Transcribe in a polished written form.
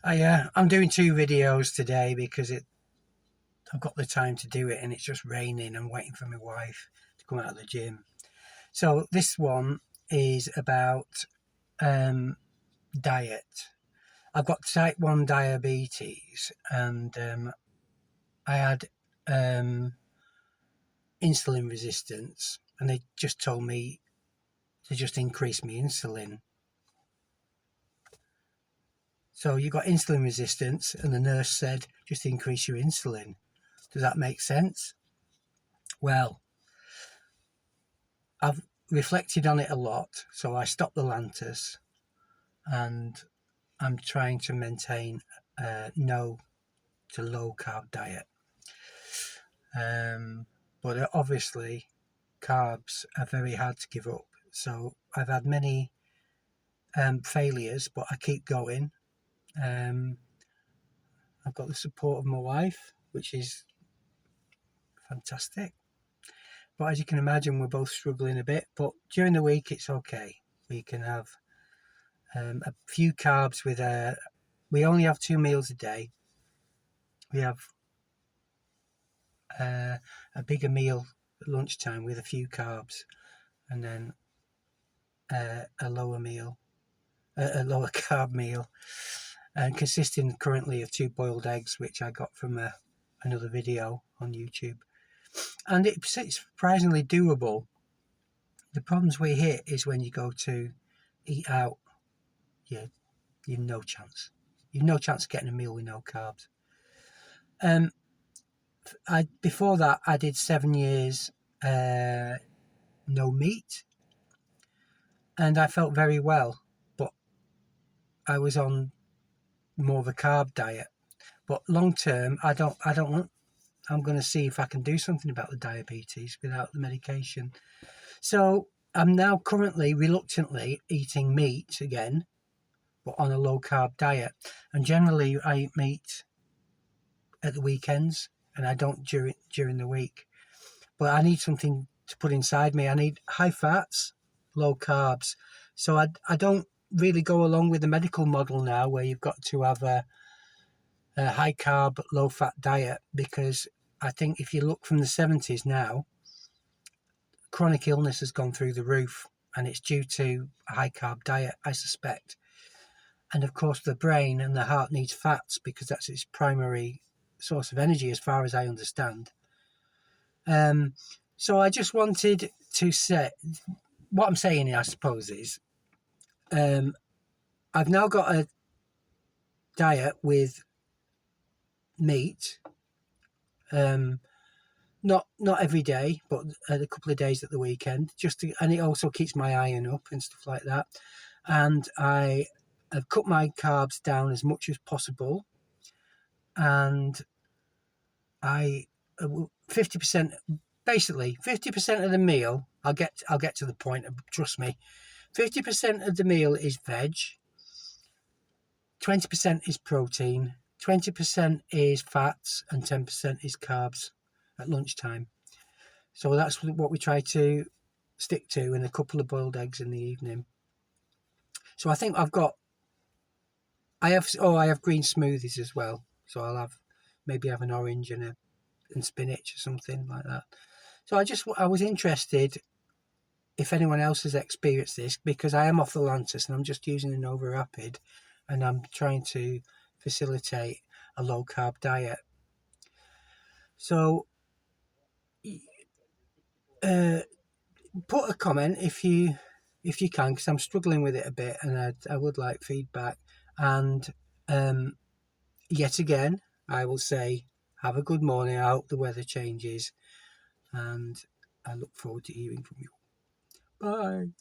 I'm doing two videos today because I've got the time to do it, and it's just raining. I'm waiting for my wife to come out of the gym. So this one is about diet. I've got type 1 diabetes, and I had insulin resistance, and they just told me to just increase my insulin. So you got insulin resistance, and the nurse said, just increase your insulin. Does that make sense? Well, I've reflected on it a lot, so I stopped the Lantus, and I'm trying to maintain no to low carb diet. But obviously, carbs are very hard to give up. So I've had many failures, but I keep going. I've got the support of my wife, which is fantastic. But as you can imagine, we're both struggling a bit. But during the week, it's okay. We can have a few carbs with we only have 2 meals a day. We have a bigger meal at lunchtime with a few carbs, and then a lower carb meal, and consisting currently of 2 boiled eggs, which I got from another video on YouTube. And it's surprisingly doable. The problems we hit is when you go to eat out, you've no chance. You've no chance of getting a meal with no carbs. Before that, I did 7 years no meat, and I felt very well, but I was on more of a carb diet. But long term, I don't want. I'm going to see if I can do something about the diabetes without the medication. So I'm now currently reluctantly eating meat again, but on a low carb diet. And generally, I eat meat at the weekends, and I don't during the week. But I need something to put inside me. I need high fats, low carbs. So I don't really go along with the medical model now, where you've got to have a high carb, low fat diet, because I think if you look from the 70s now, chronic illness has gone through the roof, and it's due to a high carb diet, I suspect. And of course, the brain and the heart needs fats because that's its primary source of energy, as far as I understand. So I just wanted to say, what I'm saying, I suppose, is I've now got a diet with meat, not every day, but a couple of days at the weekend, and it also keeps my iron up and stuff like that. And I have cut my carbs down as much as possible, and I 50%, basically 50% of the meal. I'll get to the point. Trust me. 50% of the meal is veg. 20% is protein. 20% is fats, and 10% is carbs at lunchtime. So that's what we try to stick to, and a couple of boiled eggs in the evening. So I think I have green smoothies as well. So I'll maybe have an orange and spinach or something like that. So I was interested if anyone else has experienced this, because I am off the Lantus and I'm just using an Nova Rapid, and I'm trying to facilitate a low carb diet. So put a comment if you can, because I'm struggling with it a bit, and I would like feedback. And yet again, I will say, have a good morning. I hope the weather changes, and I look forward to hearing from you. Bye.